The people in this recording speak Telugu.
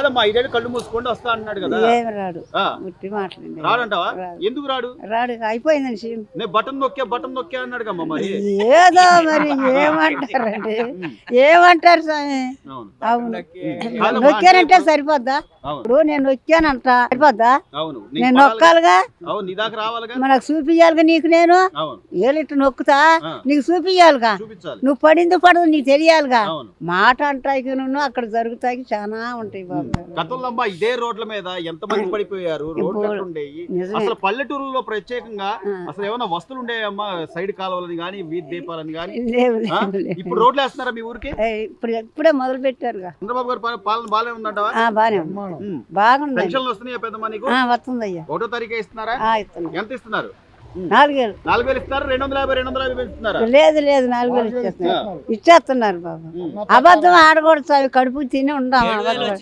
కాదమ్మా 5 ఏళ్ళు కళ్ళు మూసుకొని వస్తా అన్నాడు కదా. ఏమి రాడు, ముట్టి మాట్లాడి రాడంటావా? ఎందుకు రాడు? రాడు, అయిపోయింది విషయం. నేను బటన్ నొక్కే అన్నాడు కమ్మా. మరి ఏదో మరి ఏమంటారండి, ఏమంటారు స్వామి? అవును, నొక్కానంటే సరిపోద్దా? ఇప్పుడు నేను నొక్కానంట సరిపోద్దా? నేను నొక్కాలిగా, మనకు చూపియాలిగా. నీకు నేను ఏలిట్టు నొక్కుతా, నీకు చూపియాలిగా. నువ్వు పడింది పడదు నీకు తెలియాలిగా. మాట అంటాయి నువ్వు అక్కడ జరుగుతాయి చాలా ఉంటాయి బాబు. గతంలో అమ్మా ఇదే రోడ్ల మీద ఎంత మంది పడిపోయారు. రోడ్లు ఉండేవి అసలు పల్లెటూరులో ప్రత్యేకంగా. అసలు ఏమైనా వస్తువులు ఉండేవమ్మా? సైడ్ కాలువలని గానీ, వీధి దీపాలని గానీ. ఇప్పుడు రోడ్లు వేస్తున్నారా మీ ఊరికి? ఇప్పుడే మొదలు పెట్టారు. చంద్రబాబు గారి పాలన బాగానే ఉందంటావా? బాగానే బాగుంది. పెన్షన్లు వస్తున్నాయా పెద్దమ్మా నీకు? వస్తుందయ్యా. 1వ తారీఖు ఇస్తున్నారా? ఎంత ఇస్తున్నారు? 4000. 4000 ఇస్తున్నారు. 250 పెంచుతున్నారా? లేదు 4000 ఇచ్చేస్తున్నారు బాబు. అబద్ధం ఆడకూడదు, కడుపు తిని ఉండాలి.